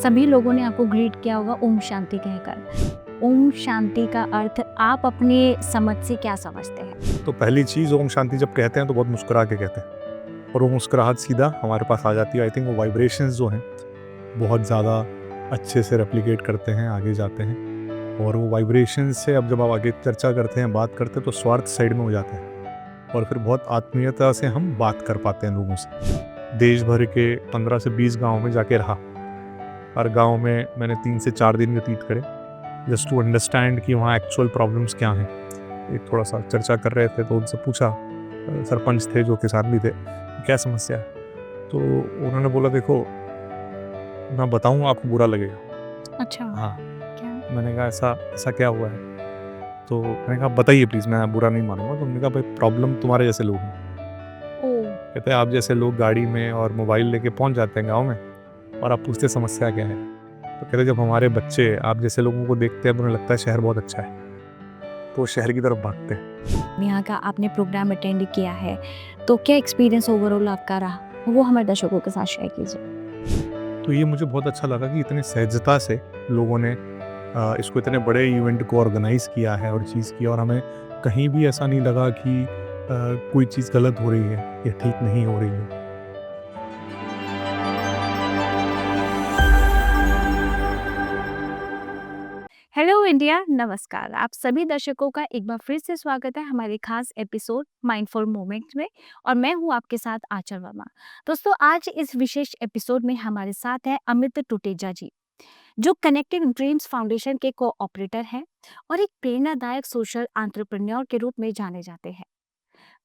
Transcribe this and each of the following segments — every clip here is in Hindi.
सभी लोगों ने आपको ग्रीट किया होगा ओम शांति कहकर। ओम शांति का अर्थ आप अपने समझ से क्या समझते हैं? तो पहली चीज़ ओम शांति जब कहते हैं तो बहुत मुस्कुरा के कहते हैं और वो मुस्कुराहट सीधा हमारे पास आ जाती है। आई थिंक वो वाइब्रेशंस जो हैं बहुत ज़्यादा अच्छे से रेप्लिकेट करते हैं, आगे जाते हैं और वो वाइब्रेशंस से अब जब आप आगे चर्चा करते हैं, बात करते हैं तो स्वार्थ साइड में हो जाता है और फिर बहुत आत्मीयता से हम बात कर पाते हैं लोगों से। देश भर के 15 से 20 गाँव में जाके रहा। हर गाँव में मैंने 3 से 4 दिन व्यतीत करे जस्ट टू अंडरस्टैंड कि वहाँ एक्चुअल प्रॉब्लम्स क्या हैं। एक थोड़ा सा चर्चा कर रहे थे तो उनसे पूछा, सरपंच थे जो किसान भी थे, क्या समस्या है? तो उन्होंने बोला देखो मैं बताऊँ आपको बुरा लगेगा। अच्छा। हाँ, क्या? मैंने कहा ऐसा ऐसा क्या हुआ है? तो मैंने कहा बताइए प्लीज़, मैं बुरा नहीं मानूंगा। तो उन्होंने कहा भाई प्रॉब्लम तुम्हारे जैसे लोग हैं। ओ। कहते हैं आप जैसे लोग गाड़ी में और मोबाइल लेके पहुंच जाते हैं गाँव में और आप पूछते समस्या क्या है। तो कहते जब हमारे बच्चे आप जैसे लोगों को देखते हैं तो उन्हें लगता है शहर बहुत अच्छा है, तो वो शहर की तरफ भागते हैं। यहाँ का आपने प्रोग्राम अटेंड किया है, तो क्या एक्सपीरियंस ओवरऑल आपका रहा? वो हमारे दर्शकों के साथ शेयर कीजिए। तो ये मुझे बहुत अच्छा लगा कि इतनी सहजता से लोगों ने इसको इतने बड़े इवेंट को ऑर्गेनाइज़ किया है और चीज़ की, और हमें कहीं भी ऐसा नहीं लगा कि कोई चीज़ गलत हो रही है या ठीक नहीं हो रही है। हेलो इंडिया, नमस्कार। आप सभी दर्शकों का एक बार फिर से स्वागत है हमारे खास एपिसोड माइंडफुल मोमेंट्स में, और मैं हूं आपके साथ आंचल वर्मा। दोस्तों, आज इस विशेष एपिसोड में हमारे साथ है अमित टुटेजा जी, जो कनेक्टिंग ड्रीम्स फाउंडेशन के कोऑपरेटर हैं और एक प्रेरणादायक सोशल एंटरप्रेन्योर के रूप में जाने जाते हैं।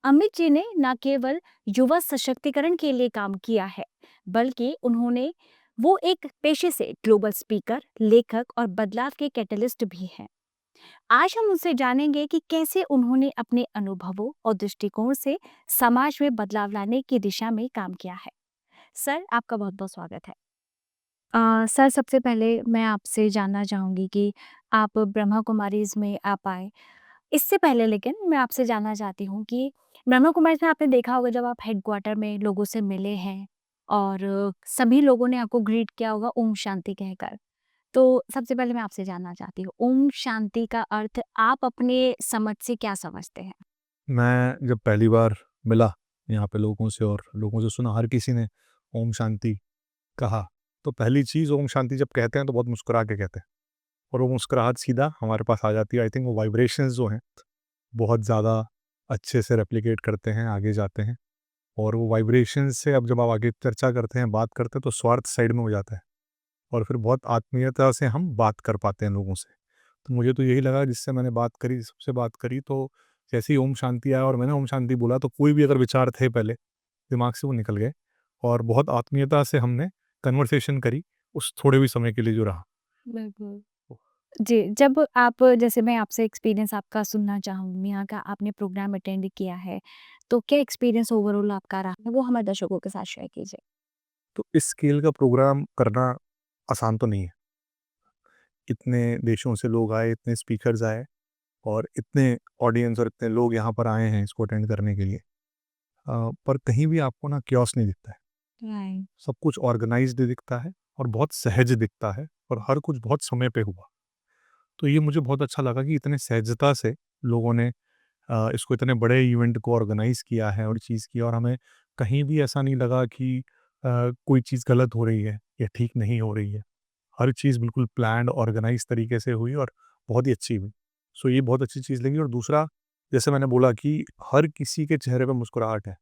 अमित जी ने न केवल युवा सशक्तिकरण के लिए काम किया है, बल्कि उन्होंने वो एक पेशे से ग्लोबल स्पीकर, लेखक और बदलाव के कैटलिस्ट भी हैं। आज हम उनसे जानेंगे कि कैसे उन्होंने अपने अनुभवों और दृष्टिकोण से समाज में बदलाव लाने की दिशा में काम किया है। सर, आपका बहुत बहुत स्वागत है। सर, सबसे पहले मैं आपसे जानना चाहूंगी कि आप ब्रह्मा कुमारीज में आप आए। इससे पहले लेकिन मैं आपसे जानना चाहती हूँ कि ब्रह्मा कुमारीज में आपने देखा होगा जब आप हेडक्वार्टर में लोगों से मिले हैं और सभी लोगों ने आपको ग्रीट किया होगा ओम शांति कहकर। तो सबसे पहले मैं आपसे जानना चाहती हूँ, ओम शांति का अर्थ आप अपने समझ से क्या समझते हैं? मैं जब पहली बार मिला यहाँ पे लोगों से और लोगों से सुना हर किसी ने ओम शांति कहा, तो पहली चीज़ ओम शांति जब कहते हैं तो बहुत मुस्कुरा के कहते हैं और वो मुस्कुराहट सीधा हमारे पास आ जाती है। आई थिंक वो वाइब्रेशंस जो हैं बहुत ज़्यादा अच्छे से रेप्लिकेट करते हैं, आगे जाते हैं और वो वाइब्रेशंस से अब जब आप आगे चर्चा करते हैं, बात करते हैं तो स्वार्थ साइड में हो जाता है और फिर बहुत आत्मीयता से हम बात कर पाते हैं लोगों से। तो मुझे तो यही लगा, जिससे मैंने बात करी, सबसे बात करी, तो जैसे ही ओम शांति आया और मैंने ओम शांति बोला तो कोई भी अगर विचार थे पहले दिमाग से वो निकल गए और बहुत आत्मीयता से हमने कन्वर्सेशन करी उस थोड़े भी समय के लिए जो रहा। बिल्कुल। जी, जब आप जैसे मैं आपसे एक्सपीरियंस आपका सुनना चाहूँगी, यहाँ का आपने प्रोग्राम अटेंड किया है, तो क्या एक्सपीरियंस ओवरऑल आपका रहा? वो हमारे दर्शकों के साथ शेयर कीजिए। तो इस स्केल का प्रोग्राम करना आसान तो नहीं है। इतने देशों से लोग आए, इतने स्पीकर्स आए और इतने ऑडियंस और इतने लोग यहाँ पर आए हैं इसको अटेंड करने के लिए। पर कहीं भी आपको ना कियोस्क नहीं दिखता है। राइट। सब कुछ ऑर्गेनाइज्ड दिखता है और बहुत सहज दिखता है और हर कुछ बहुत समय पे हुआ। तो ये मुझे बहुत अच्छा लगा कि इतने सहजता से लोगों ने इसको इतने बड़े इवेंट को ऑर्गेनाइज़ किया है और चीज़ की, और हमें कहीं भी ऐसा नहीं लगा कि कोई चीज़ गलत हो रही है या ठीक नहीं हो रही है। हर चीज़ बिल्कुल प्लान्ड ऑर्गेनाइज़ तरीके से हुई और बहुत ही अच्छी हुई। सो ये बहुत अच्छी चीज़ लगी। और दूसरा, जैसे मैंने बोला कि हर किसी के चेहरे पे मुस्कुराहट है।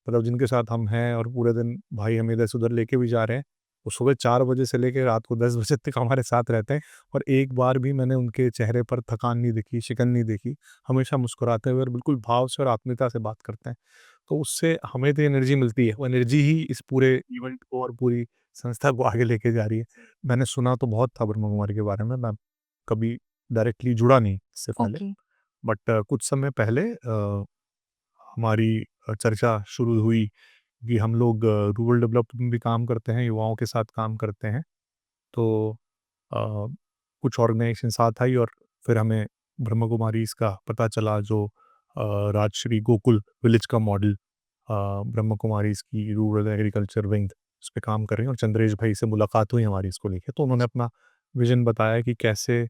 मतलब जिनके साथ हम हैं और पूरे दिन भाई हम इधर से उधर लेके भी जा रहे हैं, वो सुबह 4 बजे से लेके रात को 10 बजे तक हमारे साथ रहते हैं और एक बार भी मैंने उनके चेहरे पर थकान नहीं देखी, शिकन नहीं देखी। हमेशा मुस्कुराते हुए और बिल्कुल भाव से और आत्मीयता से बात करते हैं। तो उससे हमें तो एनर्जी मिलती है, वो एनर्जी ही इस पूरे इवेंट को और पूरी संस्था को आगे लेके जा रही है। मैंने सुना तो बहुत था ब्रह्मा कुमारी के बारे में, मैं कभी डायरेक्टली जुड़ा नहीं इससे पहले। ओके। बट कुछ समय पहले हमारी चर्चा शुरू हुई कि हम लोग रूरल डेवलपमेंट में भी काम करते हैं, युवाओं के साथ काम करते हैं। तो अ, कुछ ऑर्गेनाइजेशन साथ आई और फिर हमें ब्रह्मा कुमारी इसका पता चला, जो राजश्री गोकुल विलेज का मॉडल ब्रह्मा कुमारी इसकी रूरल एग्रीकल्चर विंग। इस पे काम कर रही हैं और चंद्रेश भाई से मुलाकात हुई हमारी इसको लेके। तो उन्होंने अपना विज़न बताया कि कैसे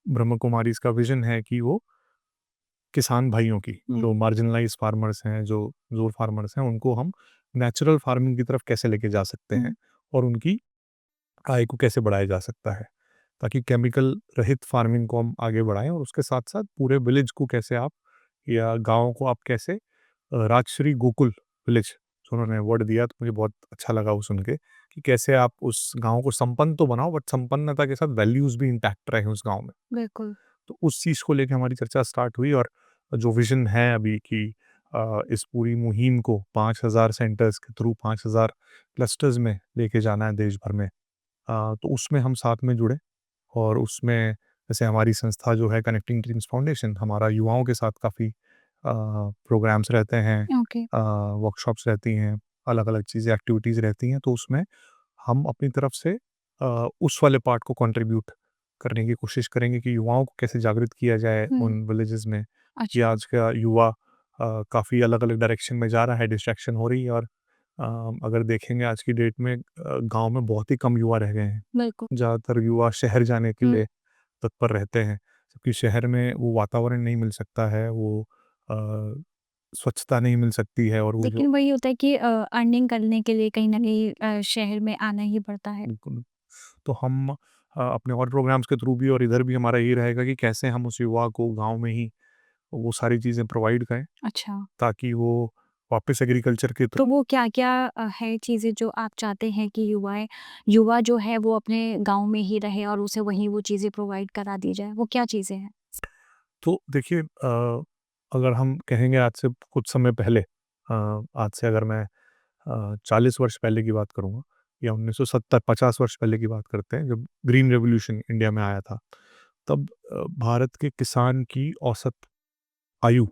ब्रह्मा कुमारीज़ का विज़न है कि वो किसान भाइयों की, हुँ, जो मार्जिनलाइज़्ड फार्मर्स हैं, जो रूरल फार्मर्स हैं, उनको हम नेचुरल फार्मिंग की तरफ कैसे लेके जा सकते हैं हुँ, और उनकी आय को कैसे बढ़ाया जा सकता है, ताकि केमिकल रहित फार्मिंग को हम आगे बढ़ाएँ और उसके साथ-साथ पूरे विलेज को कैसे आप या गाँव को आप कैसे राजश्री गोकुल विलेज जो उन्होंने वर्ड दिया तो मुझे बहुत अच्छा लगा वो सुन के कि कैसे आप उस गाँव को संपन्न तो बनाओ बट संपन्नता के साथ वैल्यूज़ भी इंटैक्ट रहें उस गाँव में। बिल्कुल। तो उस चीज़ को लेके हमारी चर्चा स्टार्ट हुई और जो विज़न है अभी कि इस पूरी मुहिम को 5,000 सेंटर्स के थ्रू 5,000 क्लस्टर्स में लेके जाना है देश भर में। तो उसमें हम साथ में जुड़े और उसमें जैसे हमारी संस्था जो है कनेक्टिंग ड्रीम्स फाउंडेशन हमारा युवाओं के साथ काफ़ी प्रोग्राम्स रहते हैं, ओके। वर्कशॉप्स रहती हैं, अलग-अलग चीज़ें एक्टिविटीज़ रहती हैं, तो उसमें हम अपनी तरफ से उस वाले पार्ट को कंट्रीब्यूट करने की कोशिश करेंगे कि युवाओं को कैसे जागृत किया जाए हुँ, उन विलेजेस में कि अच्छा, आज का युवा काफ़ी अलग-अलग डायरेक्शन में जा रहा है, डिस्ट्रैक्शन हो रही है और अगर देखेंगे आज की डेट में गाँव में बहुत ही कम युवा रह गए हैं। बिल्कुल। ज़्यादातर युवा शहर जाने के हुँ, लिए तत्पर रहते हैं, क्योंकि शहर में वो वातावरण नहीं मिल सकता है, वो अ, स्वच्छता नहीं मिल सकती है और वो जो लेकिन वही होता है कि अर्निंग करने के लिए कहीं न कहीं शहर में आना ही पड़ता है। बिल्कुल, तो हम अपने और प्रोग्राम्स के थ्रू भी और इधर भी हमारा यही रहेगा कि कैसे हम उस युवा को गाँव में ही वो सारी चीज़ें प्रोवाइड करें, अच्छा, ताकि वो वापस एग्रीकल्चर के तो थ्रू वो क्या-क्या है चीज़ें जो आप चाहते हैं कि युवा जो है वो अपने गाँव में ही रहे और उसे वहीं वो चीज़ें प्रोवाइड करा दी जाए, वो क्या चीज़ें हैं? तो देखिए अगर हम कहेंगे आज से कुछ समय पहले आज से अगर मैं 40 वर्ष पहले की बात करूँगा या 1970-50 वर्ष पहले की बात करते हैं जब ग्रीन रेवोल्यूशन इंडिया में आया था, तब भारत के किसान की औसत आयु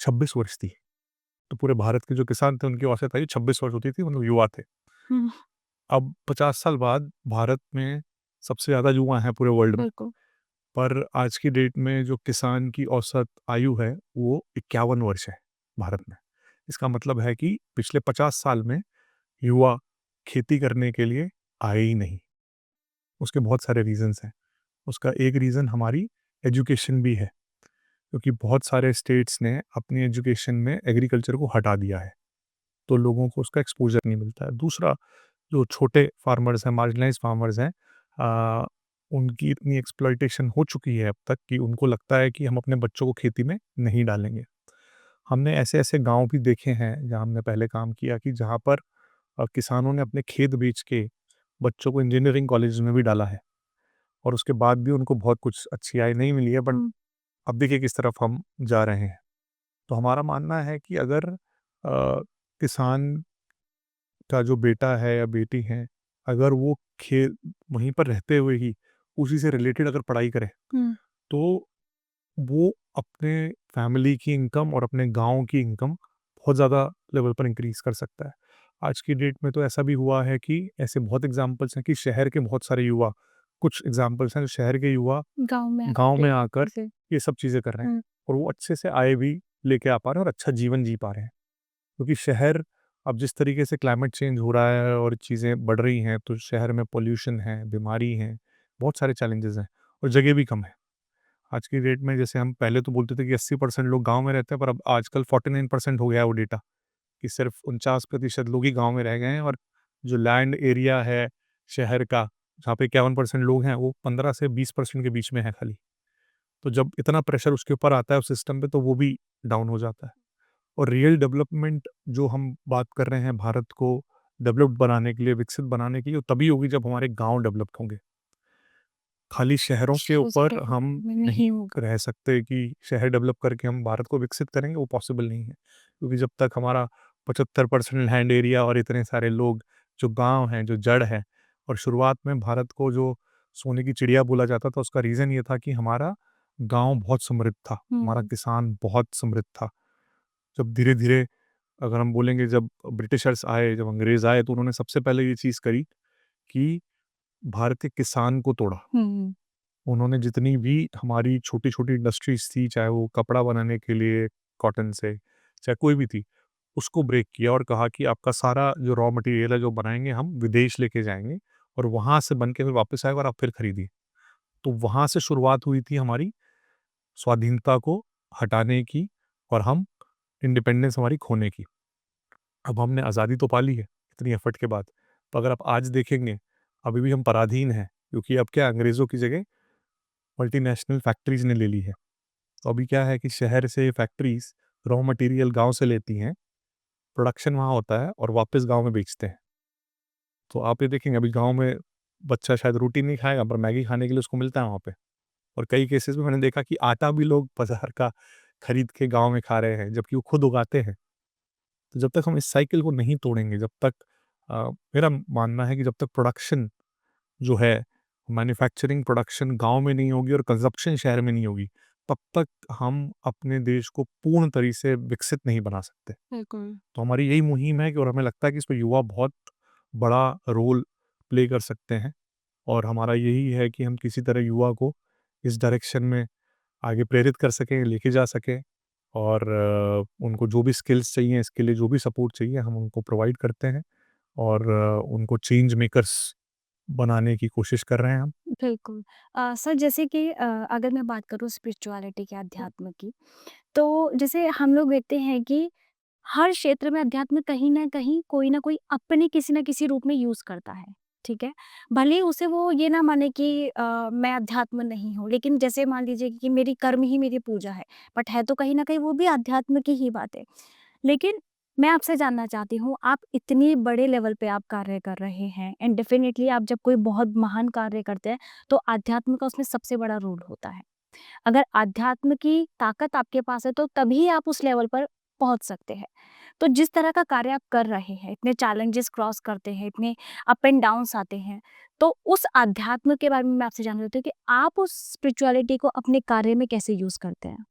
26 वर्ष थी। तो पूरे भारत के जो किसान थे उनकी औसत आयु 26 वर्ष होती थी, मतलब युवा थे। हुँ, अब 50 साल बाद भारत में सबसे ज़्यादा युवा हैं पूरे वर्ल्ड में। बिल्कुल। पर आज की डेट में जो किसान की औसत आयु है वो 51 वर्ष है भारत में। इसका मतलब है कि पिछले 50 साल में युवा खेती करने के लिए आए ही नहीं। उसके बहुत सारे रीज़न्स हैं। उसका एक रीज़न हमारी एजुकेशन भी है, क्योंकि बहुत सारे स्टेट्स ने अपनी एजुकेशन में एग्रीकल्चर को हटा दिया है, तो लोगों को उसका एक्सपोज़र नहीं मिलता है। दूसरा, जो छोटे फार्मर्स हैं, मार्जिनलाइज़्ड फार्मर्स हैं अ, उनकी इतनी एक्सप्लॉइटेशन हो चुकी है अब तक कि उनको लगता है कि हम अपने बच्चों को खेती में नहीं डालेंगे। हमने ऐसे-ऐसे गाँव भी देखे हैं, जहाँ हमने पहले काम किया कि जहाँ पर किसानों ने अपने खेत बेच के बच्चों को इंजीनियरिंग कॉलेज में भी डाला है और उसके बाद भी उनको बहुत कुछ अच्छी आय नहीं मिली है, बट हुँ, अब देखिए किस तरफ हम जा रहे हैं। तो हमारा मानना है कि अगर किसान का जो बेटा है या बेटी है, अगर वो खे वहीं पर रहते हुए ही उसी से रिलेटेड अगर पढ़ाई करे, हुँ, तो वो अपने फैमिली की इनकम और अपने गाँव की इनकम बहुत ज़्यादा लेवल पर इंक्रीज़ कर सकता है। आज की डेट में तो ऐसा भी हुआ है कि ऐसे बहुत एग्ज़ाम्पल्स हैं कि शहर के बहुत सारे युवा, कुछ एग्ज़ाम्पल्स हैं जो शहर के युवा गाँव में गाँव आके में आकर जैसे ये सब चीज़ें कर रहे हैं हुँ, और वो अच्छे से आय भी लेके आ पा रहे हैं और अच्छा जीवन जी पा रहे हैं। क्योंकि शहर अब जिस तरीके से क्लाइमेट चेंज हो रहा है और चीज़ें बढ़ रही हैं, तो शहर में पॉल्यूशन है, बीमारी है, बहुत सारे चैलेंजेज़ हैं और जगह भी कम है। आज की डेट में जैसे हम पहले तो बोलते थे कि 80% लोग गाँव में रहते हैं, पर अब आजकल 49% हो गया है वो डेटा कि सिर्फ़ 49% लोग ही गाँव में रह गए हैं और जो लैंड एरिया है शहर का, जहाँ पे 51% लोग हैं, वो 15 से 20% के बीच में है खाली। तो जब इतना प्रेशर उसके ऊपर आता है उस सिस्टम पे, तो वो भी डाउन हो जाता है। और रियल डेवलपमेंट जो हम बात कर रहे हैं भारत को डेवलप्ड बनाने के लिए, विकसित बनाने के लिए, वो तभी होगी जब हमारे गाँव डेवलप्ड होंगे। खाली शहरों के ऊपर उसके हम में नहीं नहीं होगा। रह सकते कि शहर डेवलप करके हम भारत को विकसित करेंगे, वो पॉसिबल नहीं है। क्योंकि जब तक हमारा 75% लैंड एरिया और इतने सारे लोग जो गाँव हैं, जो जड़ है और शुरुआत में भारत को जो सोने की चिड़िया बोला जाता था, उसका रीज़न ये था कि हमारा गाँव बहुत समृद्ध था, हमारा हुँ, किसान बहुत समृद्ध था। जब धीरे-धीरे अगर हम बोलेंगे जब ब्रिटिशर्स आए, जब अंग्रेज़ आए, तो उन्होंने सबसे पहले ये चीज़ करी कि भारत के किसान को तोड़ा। हुँ, उन्होंने जितनी भी हमारी छोटी-छोटी इंडस्ट्रीज़ थी, चाहे वो कपड़ा बनाने के लिए कॉटन से, चाहे कोई भी थी, उसको ब्रेक किया और कहा कि आपका सारा जो रॉ मटेरियल है जो बनाएँगे हम विदेश लेके जाएँगे और वहाँ से बन के फिर वापस आएगा और आप फिर खरीदिए। तो वहाँ से शुरुआत हुई थी हमारी स्वाधीनता को हटाने की और हम इंडिपेंडेंस हमारी खोने की। अब हमने आज़ादी तो पा ली है, इतनी एफ़र्ट के बाद। तो अगर आप आज देखेंगे, अभी भी हम पराधीन हैं, क्योंकि अब क्या अंग्रेज़ों की जगह मल्टीनेशनल फैक्ट्रीज़ ने ले ली है। तो अभी क्या है कि शहर से फैक्ट्रीज़ रॉ मटेरियल गाँव से लेती हैं, प्रोडक्शन वहाँ होता है और वापस गाँव में बेचते हैं। तो आप ये देखेंगे अभी गाँव में बच्चा शायद रोटी नहीं खाएगा पर मैगी खाने के लिए उसको मिलता है वहाँ पे। और कई केसेज़ में मैंने देखा कि आटा भी लोग बाज़ार का खरीद के गाँव में खा रहे हैं, जबकि वो खुद उगाते हैं। तो जब तक हम इस साइकिल को नहीं तोड़ेंगे, जब तक मेरा मानना है कि जब तक प्रोडक्शन जो है, मैन्युफैक्चरिंग प्रोडक्शन गाँव में नहीं होगी और कंज़म्पशन शहर में नहीं होगी, तब तक हम अपने देश को पूर्ण तरीके से विकसित नहीं बना सकते। बिल्कुल। तो हमारी यही मुहिम है कि और हमें लगता है कि इसमें युवा बहुत बड़ा रोल प्ले कर सकते हैं और हमारा यही है कि हम किसी तरह युवा को इस डायरेक्शन में आगे प्रेरित कर सकें, लेके जा सकें और उनको जो भी स्किल्स चाहिए, इसके लिए जो भी सपोर्ट चाहिए, हम उनको प्रोवाइड करते हैं और उनको चेंज मेकर्स बनाने की कोशिश कर रहे हैं हम। बिल्कुल। सर जैसे कि अगर मैं बात करूँ स्पिरिचुअलिटी की, अध्यात्म की, तो जैसे हम लोग देखते हैं कि हर क्षेत्र में अध्यात्म कहीं न कहीं कोई न कोई अपने किसी न किसी रूप में यूज़ करता है, ठीक है? भले ही उसे वो ये ना माने कि मैं अध्यात्म नहीं हूँ, लेकिन जैसे मान लीजिए कि मेरी कर्म ही मेरी पूजा है, बट है तो कहीं न कहीं वो भी अध्यात्म की ही बात है। लेकिन मैं आपसे जानना चाहती हूँ, आप इतनी बड़े लेवल पे आप कार्य कर रहे हैं एंड डेफ़िनिटली आप जब कोई बहुत महान कार्य करते हैं, तो आध्यात्म का उसमें सबसे बड़ा रोल होता है। अगर आध्यात्म की ताकत आपके पास है तो तभी आप उस लेवल पर पहुंच सकते हैं। तो जिस तरह का कार्य आप कर रहे हैं, इतने चैलेंजेस क्रॉस करते हैं, इतने अप एंड डाउन्स आते हैं, तो उस आध्यात्म के बारे में मैं आपसे जानना चाहती हूँ कि आप उस स्पिरिचुअलिटी को अपने कार्य में कैसे यूज करते हैं?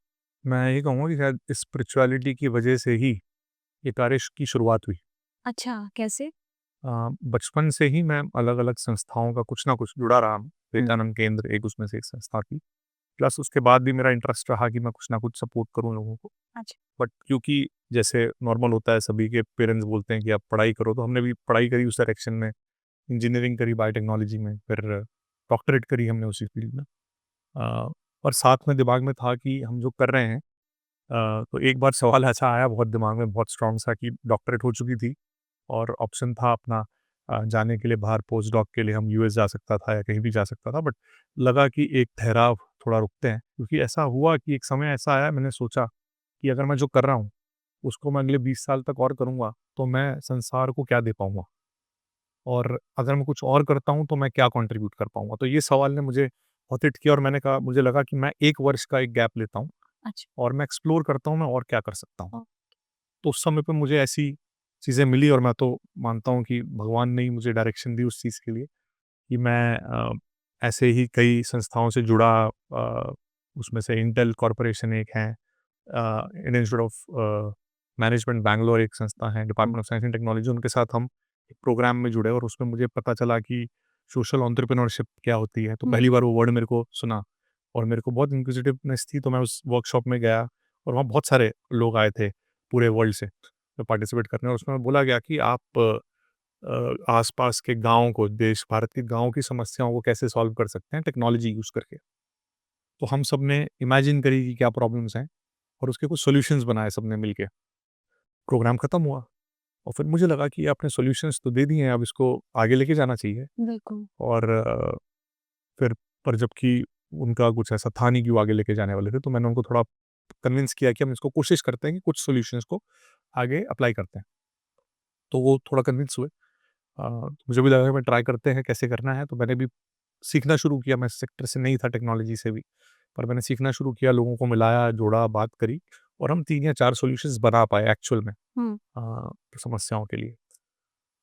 मैं ये कहूँगा कि शायद स्पिरिचुअलिटी की वजह से ही ये कार्य की शुरुआत हुई। अच्छा, कैसे? बचपन से ही मैं अलग-अलग संस्थाओं का कुछ ना कुछ जुड़ा रहा हूँ। हम्म। विवेकानंद केंद्र एक उसमें से एक संस्था थी। प्लस उसके बाद भी मेरा इंटरेस्ट रहा कि मैं कुछ ना कुछ सपोर्ट करूँ लोगों को। अच्छा। बट क्योंकि जैसे नॉर्मल होता है सभी के पेरेंट्स बोलते हैं कि आप पढ़ाई करो, तो हमने भी पढ़ाई करी उस डायरेक्शन में, इंजीनियरिंग करी बायोटेक्नोलॉजी में, फिर डॉक्टरेट करी हमने उसी फील्ड में। अ, और साथ में दिमाग में था कि हम जो कर रहे हैं तो एक बार सवाल ऐसा आया बहुत दिमाग में बहुत स्ट्रॉन्ग सा कि डॉक्टरेट हो चुकी थी और ऑप्शन था अपना जाने के लिए बाहर पोस्ट डॉक के लिए हम यूएस जा सकता था या कहीं भी जा सकता था, बट लगा कि एक ठहराव थोड़ा रुकते हैं, क्योंकि ऐसा हुआ कि एक समय ऐसा आया मैंने सोचा कि अगर मैं जो कर रहा हूँ उसको मैं अगले 20 साल तक और करूँगा तो मैं संसार को क्या दे पाऊंगा और अगर मैं कुछ और करता हूँ तो मैं क्या कंट्रीब्यूट कर पाऊंगा। तो ये सवाल ने मुझे बहुत हिट किया और मैंने कहा, मुझे लगा कि मैं 1 वर्ष का एक गैप लेता हूँ अच्छा। और मैं एक्सप्लोर करता हूँ मैं और क्या कर सकता हूँ। ओ, तो उस समय पे मुझे ऐसी चीज़ें मिली और मैं तो मानता हूँ कि भगवान ने ही मुझे डायरेक्शन दी उस चीज़ के लिए कि मैं ऐसे ही कई संस्थाओं से जुड़ा। उसमें से इंटेल कॉर्पोरेशन एक है, Indian institute of management Bangalore एक संस्था है, department of science and technology, उनके साथ हम एक प्रोग्राम में जुड़े और उसमें मुझे पता चला कि सोशल एंटरप्रेन्योरशिप क्या होती है। तो हम्म। पहली बार वो वर्ड मेरे को सुना और मेरे को बहुत इंक्विजिटिवनेस थी, तो मैं उस वर्कशॉप में गया और वहाँ बहुत सारे लोग आए थे पूरे वर्ल्ड से तो पार्टिसिपेट करने, और उसमें बोला गया कि आप आसपास के गाँव को, देश भारत के गाँव की समस्याओं को कैसे सॉल्व कर सकते हैं टेक्नोलॉजी यूज़ करके। तो हम सब ने इमेजिन करी कि क्या प्रॉब्लम्स हैं और उसके कुछ सॉल्यूशंस बनाए सबने मिलके। प्रोग्राम खत्म हुआ और फिर मुझे लगा कि आपने सॉल्यूशंस तो दे दिए हैं, अब इसको आगे लेके जाना चाहिए। बिल्कुल। और फिर पर जबकि उनका कुछ ऐसा था नहीं कि वो आगे लेके जाने वाले थे, तो मैंने उनको थोड़ा कन्विंस किया कि हम इसको कोशिश करते हैं कि कुछ सॉल्यूशंस को आगे अप्लाई करते हैं। तो वो थोड़ा कन्विंस हुए। मुझे भी लगा कि मैं ट्राई करते हैं कैसे करना है, तो मैंने भी सीखना शुरू किया। मैं इस सेक्टर से नहीं था टेक्नोलॉजी से भी, पर मैंने सीखना शुरू किया, लोगों को मिलाया, जोड़ा, बात करी और हम 3 या 4 सॉल्यूशंस बना पाए एक्चुअल में हम्म। समस्याओं के लिए।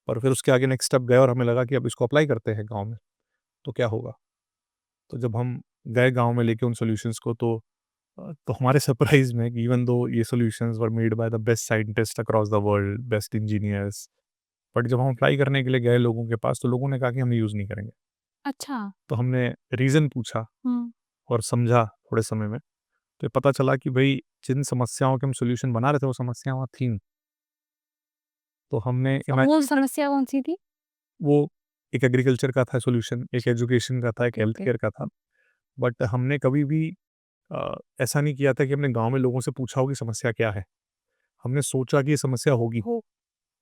और फिर उसके आगे नेक्स्ट स्टेप गए और हमें लगा कि अब इसको अप्लाई करते हैं गाँव में, तो क्या होगा? तो जब हम गए गाँव में लेके उन सॉल्यूशंस को, तो हमारे सरप्राइज़ में कि इवन दो ये solutions were made by the best scientist across the world, best engineers, but जब हम अप्लाई करने के लिए गए लोगों के पास, तो लोगों ने कहा कि हम यूज़ नहीं करेंगे। अच्छा। तो हमने रीज़न पूछा हम्म। और समझा थोड़े समय में, तो ये पता चला कि भई जिन समस्याओं के हम सॉल्यूशन बना रहे थे, वो समस्या वहाँ थी नहीं। तो हमने वो समस्या कौन-सी थी? वो एक एग्रीकल्चर का था सॉल्यूशन, एक एजुकेशन का था, एक ओके, हेल्थ ओके। केयर का था। बट हमने कभी भी ऐसा नहीं किया था कि हमने गाँव में लोगों से पूछा हो कि समस्या क्या है। हमने सोचा कि ये समस्या होगी हो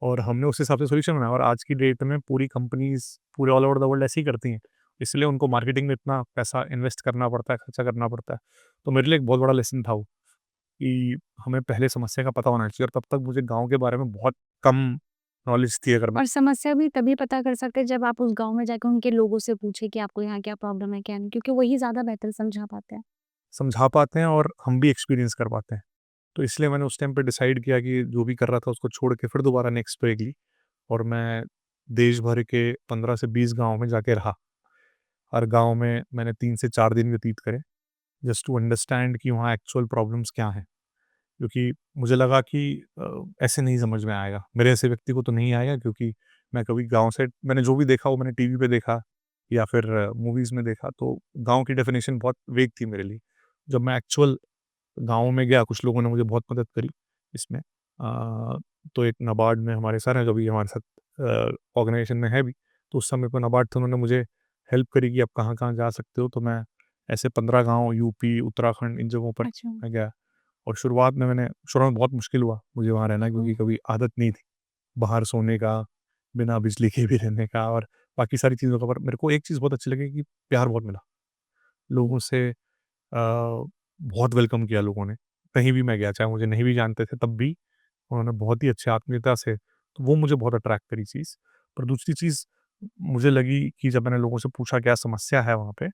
और हमने उस हिसाब से सॉल्यूशन बनाया और आज की डेट में पूरी कंपनीज़ पूरे ऑल ओवर द वर्ल्ड ऐसे ही करती हैं। इसलिए उनको मार्केटिंग में इतना पैसा इन्वेस्ट करना पड़ता है, खर्चा करना पड़ता है। तो मेरे लिए एक बहुत बड़ा लेसन था वो, कि हमें पहले समस्या का पता होना चाहिए और तब तक मुझे गाँव के बारे में बहुत कम नॉलेज थी अगर मैं और समस्या भी तभी पता कर सकते हैं जब आप उस गाँव में जाकर उनके लोगों से पूछें कि आपको यहाँ क्या प्रॉब्लम है, क्या नहीं, क्योंकि वही ज़्यादा बेहतर समझा पाते हैं। समझा पाते हैं और हम भी एक्सपीरियंस कर पाते हैं। तो इसलिए मैंने उस टाइम पे डिसाइड किया कि जो भी कर रहा था उसको छोड़ के फिर दोबारा नेक्स्ट ब्रेक ली और मैं देश भर के 15 से 20 गाँव में जाके रहा। हर गाँव में मैंने 3 से 4 दिन व्यतीत करे जस्ट टू अंडरस्टैंड कि वहाँ एक्चुअल प्रॉब्लम्स क्या हैं। क्योंकि मुझे लगा कि ऐसे नहीं समझ में आएगा। मेरे ऐसे व्यक्ति को तो नहीं आएगा क्योंकि मैं कभी गाँव से मैंने जो भी देखा वो मैंने टीवी पे देखा या फिर मूवीज़ में देखा, तो गाँव की डेफ़िनेशन बहुत वेग थी मेरे लिए। जब मैं एक्चुअल गाँव में गया, कुछ लोगों ने मुझे बहुत मदद करी इसमें। तो एक नाबार्ड में हमारे सर हैं जो भी हमारे साथ ऑर्गेनाइज़ेशन में है भी, तो उस समय पे नाबार्ड थे, उन्होंने मुझे हेल्प करी कि आप कहाँ-कहाँ जा सकते हो। तो मैं ऐसे 15 गाँव यूपी, उत्तराखंड इन जगहों पर अच्छा। मैं गया और शुरू में बहुत मुश्किल हुआ मुझे वहाँ रहना ओह! क्योंकि कभी आदत नहीं थी, बाहर सोने का, बिना बिजली के भी रहने का और बाकी सारी चीज़ों का। पर मेरे को एक चीज़ बहुत अच्छी लगी कि प्यार बहुत मिला। हुँ। लोगों से बहुत वेलकम किया लोगों ने। कहीं भी मैं गया, चाहे मुझे नहीं भी जानते थे तब भी उन्होंने बहुत ही अच्छे आत्मीयता से, तो वो मुझे बहुत अट्रैक्ट करी चीज़। पर दूसरी चीज़ मुझे लगी कि जब मैंने लोगों से पूछा क्या समस्या है वहाँ पे,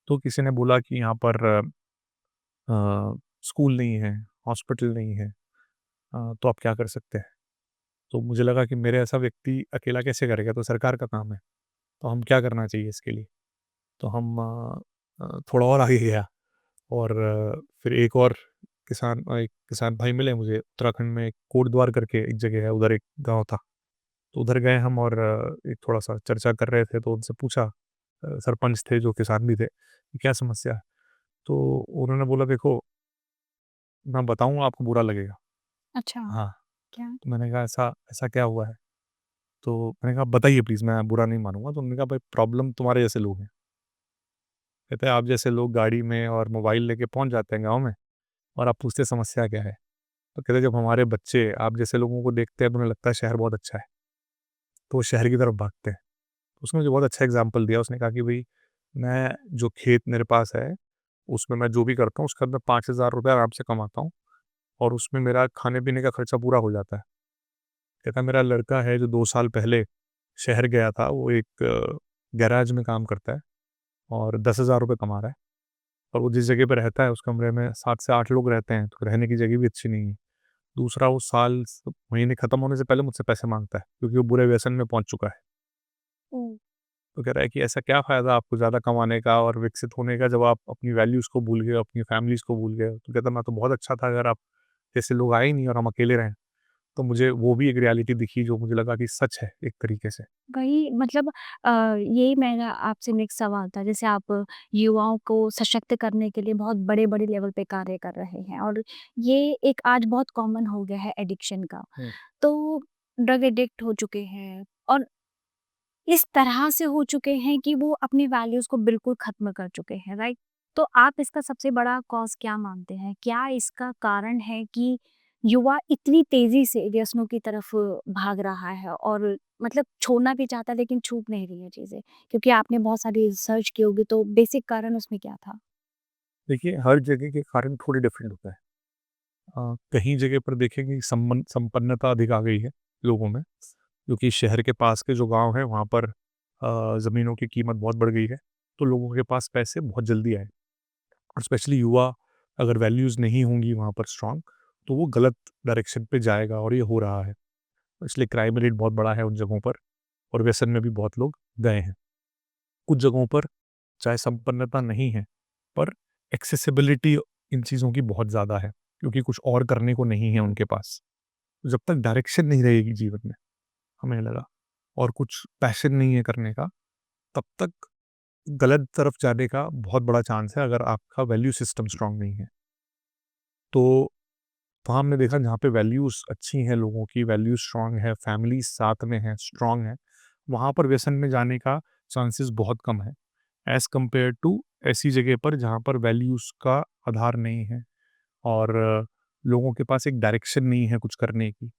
तो किसी ने बोला कि यहाँ पर स्कूल नहीं है, हॉस्पिटल नहीं है, तो आप क्या कर सकते हैं? तो मुझे लगा कि मेरे ऐसा व्यक्ति अकेला कैसे करेगा, तो सरकार का काम है, तो हम क्या करना चाहिए इसके लिए? तो हम थोड़ा और आगे गया और फिर एक किसान भाई मिले मुझे उत्तराखंड में, एक कोटद्वार करके एक जगह है, उधर एक गाँव था। तो उधर गए हम और एक थोड़ा-सा चर्चा कर रहे थे, तो उनसे पूछा सरपंच थे जो किसान भी थे, कि क्या समस्या है? तो उन्होंने बोला देखो, मैं बताऊँगा आपको बुरा लगेगा। अच्छा, हाँ, क्या? तो मैंने कहा ऐसा ऐसा क्या हुआ है? तो मैंने कहा बताइए प्लीज़, मैं बुरा नहीं मानूँगा। तो उन्होंने कहा भाई प्रॉब्लम तुम्हारे जैसे लोग हैं। कहते हैं आप जैसे लोग गाड़ी में और मोबाइल लेके पहुँच जाते हैं गाँव में और आप पूछते हैं समस्या क्या है? तो कहते हैं जब हमारे बच्चे आप जैसे लोगों को देखते हैं तो उन्हें लगता है शहर बहुत अच्छा है, तो वो शहर की तरफ भागते हैं। तो उसने मुझे बहुत अच्छा एग्ज़ाम्पल दिया, उसने कहा कि भई मैं जो खेत मेरे पास है, उसमें मैं जो भी करता हूँ उसके अंदर ₹5000 आराम से कमाता हूँ और उसमें मेरा खाने-पीने का खर्चा पूरा हो जाता है। कहता है मेरा लड़का है जो 2 साल पहले शहर गया था, वो एक गैराज में काम करता है और ₹10,000 कमा रहा है और वो जिस जगह पे रहता है उस कमरे में 7 से 8 लोग रहते हैं, तो रहने की जगह भी अच्छी नहीं है। दूसरा वो महीने खत्म होने से पहले मुझसे पैसे माँगता है क्योंकि वो बुरे व्यसन में पहुँच चुका है। ओह! तो कह रहा है कि ऐसा क्या फ़ायदा आपको ज़्यादा कमाने का और विकसित होने का जब आप अपनी वैल्यूज़ को भूल गए हो, अपनी फैमिलीज़ को भूल गए हो। तो कहता मैं तो बहुत अच्छा था अगर आप जैसे लोग आए ही नहीं और हम अकेले रहे। तो मुझे वो भी एक रियलिटी दिखी जो मुझे लगा कि सच है एक तरीके से। वही मतलब यही मेरा आपसे नेक्स्ट सवाल था। जैसे आप युवाओं को सशक्त करने के लिए बहुत बड़े-बड़े लेवल पे कार्य कर रहे हैं और ये एक आज बहुत कॉमन हो गया है एडिक्शन का। हुँ। तो ड्रग एडिक्ट हो चुके हैं और इस तरह से हो चुके हैं कि वो अपनी वैल्यूज़ को बिल्कुल ख़त्म कर चुके हैं, राइट? तो आप इसका सबसे बड़ा कॉज़ क्या मानते हैं? क्या इसका कारण है कि युवा इतनी तेज़ी से व्यसनों की तरफ भाग रहा है और मतलब छोड़ना भी चाहता है लेकिन छूट नहीं रही है चीज़ें? क्योंकि आपने बहुत सारी रिसर्च की होगी तो बेसिक कारण उसमें क्या था? देखिए हर जगह के कारण थोड़े डिफरेंट होता है। कहीं जगह पर देखेंगे कि संपन्नता अधिक आ गई है लोगों में, क्योंकि शहर के पास के जो गाँव हैं वहाँ पर ज़मीनों की कीमत बहुत बढ़ गई है, तो लोगों के पास पैसे बहुत जल्दी आए और स्पेशली युवा अगर वैल्यूज़ नहीं होंगी वहाँ पर स्ट्रॉन्ग, तो वो गलत डायरेक्शन पे जाएगा और ये हो रहा है। इसलिए क्राइम रेट बहुत बड़ा है उन जगहों पर और व्यसन में भी बहुत लोग गए हैं। कुछ जगहों पर चाहे संपन्नता नहीं है, पर एक्सेसिबिलिटी इन चीज़ों की बहुत ज़्यादा है, क्योंकि कुछ और करने को नहीं है उनके पास। जब तक डायरेक्शन नहीं रहेगी जीवन में, हमें लगा और कुछ पैशन नहीं है करने का, तब तक गलत तरफ जाने का बहुत बड़ा चांस है अगर आपका वैल्यू सिस्टम स्ट्रॉन्ग नहीं है। तो वहाँ हमने देखा जहाँ पे वैल्यूज़ अच्छी हैं लोगों की, वैल्यूज़ स्ट्रॉन्ग है, फैमिली साथ में है, स्ट्रॉन्ग है, वहाँ पर व्यसन में जाने का चांसेस बहुत कम है, एज़ कम्पेयर टू ऐसी जगह पर जहाँ पर वैल्यूज़ का आधार नहीं है और लोगों के पास एक डायरेक्शन नहीं है कुछ करने की।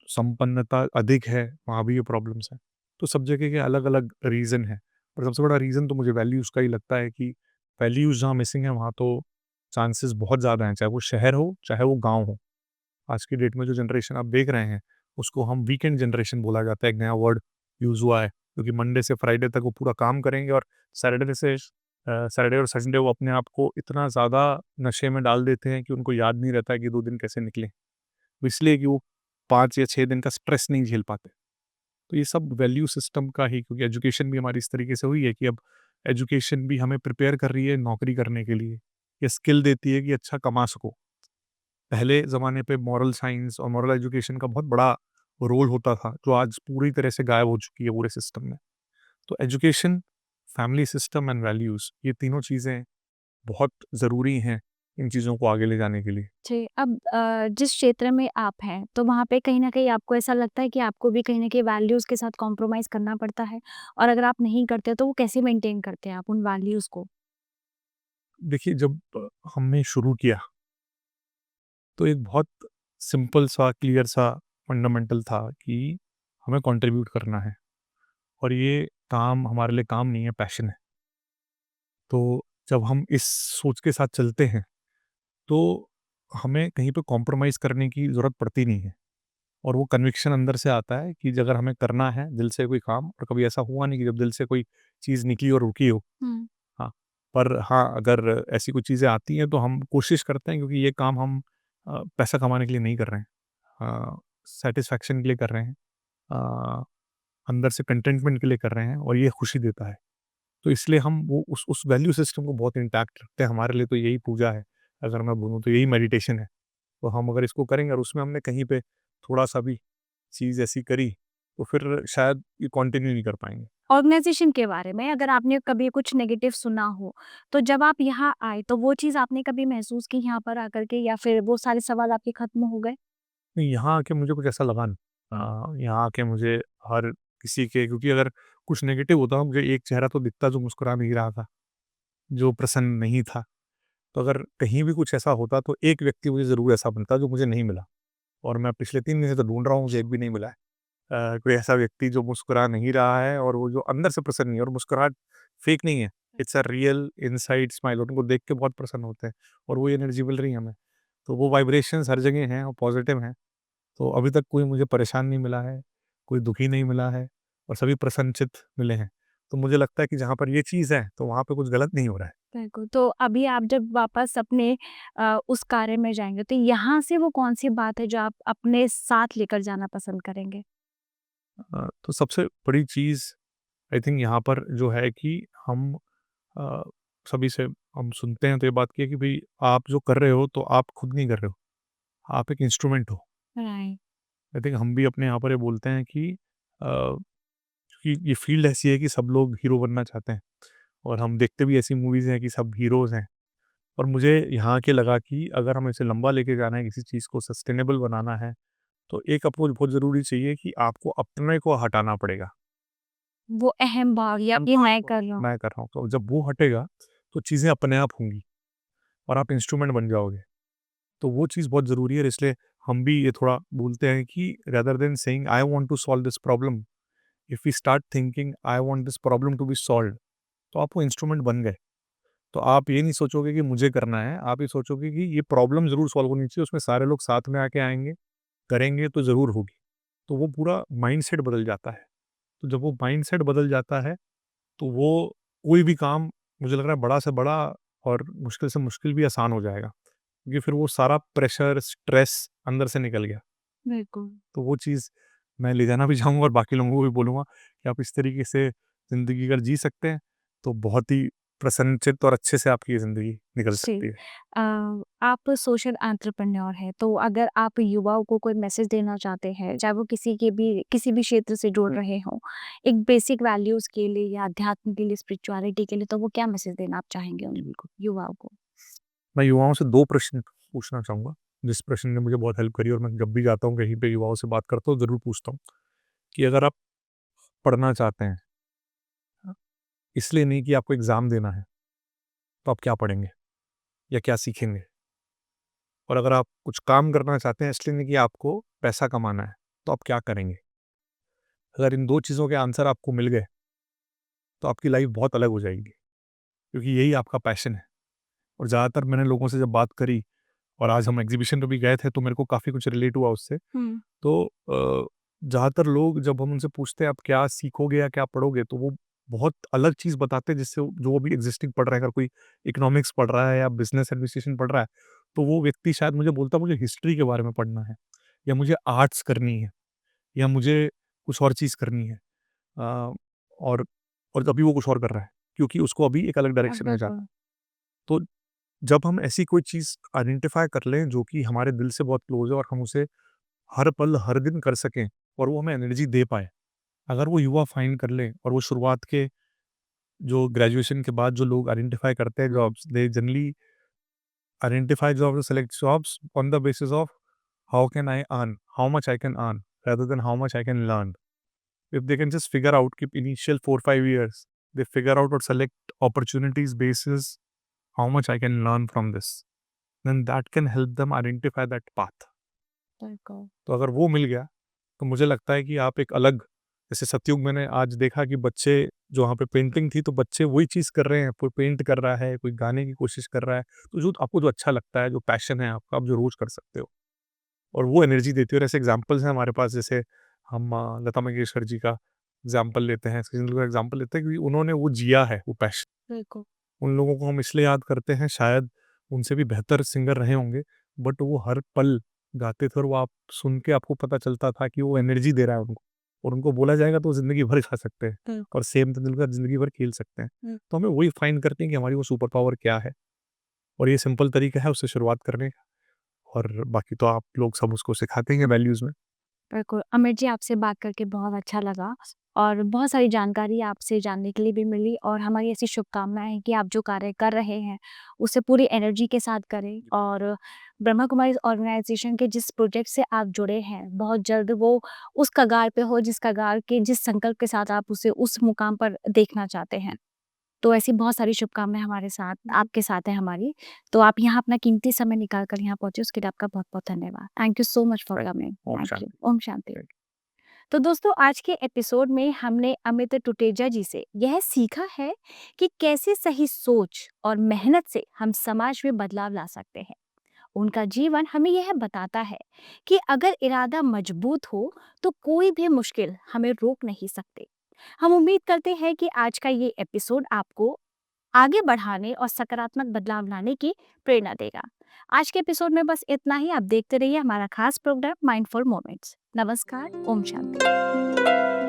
संपन्नता अधिक है, वहाँ भी ये प्रॉब्लम्स हैं। तो सब जगह के अलग-अलग रीज़न हैं, पर सबसे बड़ा रीज़न तो मुझे वैल्यूज़ का ही लगता है कि वैल्यूज़ जहाँ मिसिंग है, वहाँ तो चांसेस बहुत ज़्यादा हैं, चाहे वो शहर हो, चाहे वो गाँव हो। आज की डेट में जो जनरेशन आप देख रहे हैं, उसको हम वीकेंड जनरेशन बोला जाता है, एक नया वर्ड यूज़ हुआ है, क्योंकि मंडे से फ्राइडे तक वो पूरा काम करेंगे और सैटरडे और संडे वो अपने आप को इतना ज़्यादा नशे में डाल देते हैं कि उनको याद नहीं रहता है कि 2 दिन कैसे निकले। वो इसलिए कि वो 5 या 6 दिन का स्ट्रेस नहीं झेल पाते। तो ये सब वैल्यू सिस्टम का ही, क्योंकि एजुकेशन भी हमारी इस तरीके से हुई है कि अब एजुकेशन भी हमें प्रिपेयर कर रही है नौकरी करने के लिए, या स्किल देती है कि अच्छा कमा सको। पहले ज़माने पे मॉरल साइंस और मॉरल एजुकेशन का बहुत बड़ा रोल होता था, जो आज पूरी तरह से गायब हो चुकी है पूरे सिस्टम में। तो education, family system and values, ये तीनों चीज़ें बहुत ज़रूरी हैं इन चीज़ों को आगे ले जाने के लिए। जी, अब जिस क्षेत्र में आप हैं, तो वहाँ पे कहीं न कहीं आपको ऐसा लगता है कि आपको भी कहीं न कहीं वैल्यूज़ के साथ कॉम्प्रोमाइज़ करना पड़ता है? और अगर आप नहीं करते, तो वो कैसे मेंटेन करते हैं आप उन वैल्यूज़ को? देखिए, जब हमने शुरू किया, तो एक बहुत सिंपल सा, क्लियर सा फंडामेंटल था कि हमें कंट्रीब्यूट करना है और ये काम हमारे लिए काम नहीं है, पैशन है। तो जब हम इस सोच के साथ चलते हैं, तो हमें कहीं पे कॉम्प्रोमाइज़ करने की ज़रूरत पड़ती नहीं है और वो कन्विक्शन अंदर से आता है कि अगर हमें करना है दिल से कोई काम, और कभी ऐसा हुआ नहीं कि जब दिल से कोई चीज़ निकली और रुकी हो। हुँ। हाँ, पर हाँ, अगर ऐसी कोई चीज़ें आती हैं तो हम कोशिश करते हैं, क्योंकि ये काम हम पैसा कमाने के लिए नहीं कर रहे हैं। सैटिस्फैक्शन के लिए कर रहे हैं। अ, अंदर से कंटेंटमेंट के लिए कर रहे हैं और ये खुशी देता है। तो इसलिए हम वो उस वैल्यू सिस्टम को बहुत इंटैक्ट रखते हैं। हमारे लिए तो यही पूजा है, अगर मैं बोलूँ तो यही मेडिटेशन है। तो हम अगर इसको करेंगे और उसमें हमने कहीं पे थोड़ा-सा भी चीज़ ऐसी करी, तो फिर शायद ये कंटिन्यू नहीं कर पाएँगे। ऑर्गनाइज़ेशन के बारे में अगर आपने कभी कुछ नेगेटिव सुना हो, तो जब आप यहाँ आए, तो वो चीज़ आपने कभी महसूस की यहाँ पर आकर के या फिर वो सारे सवाल आपके खत्म हो गए? नहीं, यहाँ आके मुझे कुछ ऐसा लगा नहीं। यहाँ आके मुझे हर किसी के, क्योंकि अगर कुछ नेगेटिव होता, मुझे एक चेहरा तो दिखता जो मुस्कुरा नहीं रहा था, जो प्रसन्न नहीं था। तो अगर कहीं भी कुछ ऐसा होता तो एक व्यक्ति मुझे ज़रूर ऐसा मिलता जो मुझे नहीं मिला, और मैं पिछले 3 दिन से तो ढूँढ रहा हूँ, मुझे एक भी नहीं मिला है। कोई ऐसा व्यक्ति जो मुस्कुरा नहीं रहा है और वो जो अंदर से प्रसन्न नहीं है, और मुस्कुराहट फेक नहीं है, it's a real inside smile, उनको देख के बहुत प्रसन्न होते हैं और वो एनर्जी मिल रही है हमें। तो वो वाइब्रेशंस हर जगह हैं और पॉजिटिव हैं। तो अभी तक कोई मुझे परेशान नहीं मिला है, कोई दुखी नहीं मिला है और सभी प्रसन्नचित्त मिले हैं। तो मुझे लगता है कि जहाँ पर ये चीज़ है, तो वहाँ पे कुछ गलत नहीं हो रहा है। बिल्कुल, तो अभी आप जब वापस अपने उस कार्य में जाएँगे, तो यहाँ से वो कौन-सी बात है जो आप अपने साथ लेकर जाना पसंद करेंगे? तो सबसे बड़ी चीज़ आई थिंक यहाँ पर जो है कि हम अ, सभी से हम सुनते हैं तो ये बात की है कि भई आप जो कर रहे हो तो आप खुद नहीं कर रहे हो, आप एक इंस्ट्रूमेंट हो। राइट। आई थिंक हम भी अपने यहाँ पर ये बोलते हैं कि क्योंकि ये फ़ील्ड ऐसी है कि सब लोग हीरो बनना चाहते हैं और हम देखते भी ऐसी मूवीज़ हैं कि सब हीरोज़ हैं। और मुझे यहाँ आके लगा कि अगर हमें इसे लंबा लेके जाना है, किसी चीज़ को सस्टेनेबल बनाना है, तो एक अप्रोच बहुत ज़रूरी चाहिए कि आपको अपने को हटाना पड़ेगा। वो अहम भाव या ये मैं कर रहा हूँ। मैं कर रहा हूँ, तो जब वो हटेगा, तो चीज़ें अपने आप होंगी और आप इंस्ट्रूमेंट बन जाओगे। तो वो चीज़ बहुत ज़रूरी है, और इसलिए हम भी ये थोड़ा बोलते हैं कि rather than saying I want to solve this problem, if we start thinking I want this problem to be solved, तो आप वो इंस्ट्रूमेंट बन गए। तो आप ये नहीं सोचोगे कि मुझे करना है, आप ये सोचोगे कि ये प्रॉब्लम ज़रूर सॉल्व होनी चाहिए, उसमें सारे लोग साथ में आके आएँगे, करेंगे तो ज़रूर होगी। तो वो पूरा माइंडसेट बदल जाता है। तो जब वो माइंडसेट बदल जाता है, तो वो कोई भी काम, मुझे लग रहा है, बड़ा से बड़ा और मुश्किल से मुश्किल भी आसान हो जाएगा। क्योंकि फिर वो सारा प्रेशर, स्ट्रेस अंदर से निकल गया। बिल्कुल। तो वो चीज़ मैं ले जाना भी चाहूँगा और बाकी लोगों को भी बोलूँगा कि आप इस तरीके से ज़िंदगी अगर जी सकते हैं, तो बहुत ही प्रसन्नचित्त और अच्छे से आपकी ज़िंदगी निकल जी। सकती है। अ, आप सोशल एंटरप्रेन्योर हैं, तो अगर आप युवाओं को कोई मैसेज देना चाहते हैं, चाहे वो किसी भी क्षेत्र से जुड़ रहे हों, एक बेसिक वैल्यूज़ के लिए या अध्यात्म के लिए, स्पिरिचुअलिटी के लिए, तो वो क्या मैसेज देना आप चाहेंगे जी, उन बिल्कुल। युवाओं को? मैं युवाओं से 2 प्रश्न पूछना चाहूँगा। जिस प्रश्न ने मुझे बहुत हेल्प करी, और मैं जब भी जाता हूँ कहीं पे युवाओं से बात करता हूँ ज़रूर पूछता हूँ कि अगर आप पढ़ना चाहते हैं, इसलिए नहीं कि आपको एग्ज़ाम देना है, तो आप क्या पढ़ेंगे या क्या सीखेंगे? और अगर आप कुछ काम करना चाहते हैं इसलिए नहीं कि आपको पैसा कमाना है, तो आप क्या करेंगे? अगर इन 2 चीज़ों के आंसर आपको मिल गए, तो आपकी लाइफ़ बहुत अलग हो जाएगी, क्योंकि यही आपका पैशन है। और ज़्यादातर मैंने लोगों से जब बात करी, और आज हम एग्ज़िबिशन पे भी गए थे, तो मेरे को काफ़ी कुछ रिलेट हुआ उससे। हुँ। तो ज़्यादातर लोग जब हम उनसे पूछते हैं आप क्या सीखोगे या क्या पढ़ोगे, तो वो बहुत अलग चीज़ बताते हैं जिससे जो अभी एग्जिस्टिंग पढ़ रहा है। अगर कोई इकोनॉमिक्स पढ़ रहा है या बिजनेस एडमिनिस्ट्रेशन पढ़ रहा है, तो वो व्यक्ति शायद मुझे बोलता मुझे हिस्ट्री के बारे में पढ़ना है, या मुझे आर्ट्स करनी है, या मुझे कुछ और चीज़ करनी है। अ, और अभी वो कुछ और कर रहा है, क्योंकि उसको अभी एक अलग डायरेक्शन में जाना बिल्कुल। है। तो जब हम ऐसी कोई चीज़ आइडेंटिफ़ाई कर लें जो कि हमारे दिल से बहुत क्लोज़ है, और हम उसे हर पल, हर दिन कर सकें, और वो हमें एनर्जी दे पाए। अगर वो युवा फाइंड कर लें, और वो शुरुआत के जो ग्रेजुएशन के बाद जो लोग आइडेंटिफ़ाई करते हैं हुँ। Jobs, they generally identify jobs, select jobs on the basis of how can I earn, how much I can earn, rather than how much I can learn. If they can just figure out, keep initial 4-5 years, they figure out or select opportunities basis how much I can learn from this, then that can help them identify that path. बिल्कुल। तो अगर वो मिल गया, तो मुझे लगता है कि आप एक अलग, जैसे सतयुग मैंने आज देखा कि बच्चे जो वहाँ पे पेंटिंग थी, तो बच्चे वही चीज़ कर रहे हैं, कोई पेंट कर रहा है, कोई गाने की कोशिश कर रहा है। तो जो आपको जो अच्छा लगता है, जो पैशन है आपका, आप जो रोज़ कर सकते हो, और वो एनर्जी देती है। और ऐसे एग्ज़ाम्पल्स हैं हमारे पास, जैसे हम लता मंगेशकर जी का एग्ज़ाम्पल लेते हैं, सचिन तेंदुलकर का एग्ज़ाम्पल लेते हैं, क्योंकि उन्होंने वो जिया है, वो पैशन। बिल्कुल। उन लोगों को हम इसलिए याद करते हैं, शायद उनसे भी बेहतर सिंगर रहे होंगे, बट वो हर पल गाते थे, और वो आप सुन के आपको पता चलता था कि वो एनर्जी दे रहा है उनको, और उनको बोला जाएगा तो ज़िंदगी भर गा सकते हैं, बिल्कुल। और सेम तेंदुलकर ज़िंदगी भर खेल सकते हैं। हुँ। तो हमें वही फाइंड करते हैं कि हमारी वो सुपर पावर क्या है, और ये सिंपल तरीका है उससे शुरुआत करने का, और बाकी तो आप लोग सब उसको सिखाते ही हैं वैल्यूज़ में। बिल्कुल, अमित जी आपसे बात करके बहुत अच्छा लगा और बहुत सारी जानकारी आपसे जानने के लिए भी मिली और हमारी ऐसी शुभकामनाएँ हैं कि आप जो कार्य कर रहे हैं, उसे पूरी एनर्जी के साथ करें और ब्रह्मा कुमारीज़ ऑर्गेनाइज़ेशन के जिस प्रोजेक्ट से आप जुड़े हैं, बहुत जल्द वो उस कगार पे हो जिस कगार के जिस संकल्प के साथ आप उसे उस मुकाम पर देखना चाहते हैं। तो ऐसी बहुत सारी शुभकामनाएँ हमारे साथ आपके साथ हैं हमारी। तो आप यहाँ अपना कीमती समय निकाल कर यहाँ पहुँचे उसके लिए आपका बहुत-बहुत धन्यवाद। Thank you so much for coming. ओम थैंक यू। शांति। ओम शांति। तो दोस्तों आज के एपिसोड में हमने अमित टुटेजा जी से यह सीखा है कि कैसे सही सोच और मेहनत से हम समाज में बदलाव ला सकते हैं। उनका जीवन हमें यह बताता है कि अगर इरादा मजबूत हो तो कोई भी मुश्किल हमें रोक नहीं सकते। हम उम्मीद करते हैं कि आज का ये एपिसोड आपको आगे बढ़ाने और सकारात्मक बदलाव लाने की प्रेरणा देगा। आज के एपिसोड में बस इतना ही। आप देखते रहिए हमारा खास प्रोग्राम माइंडफुल मोमेंट्स। नमस्कार। ओम शांति।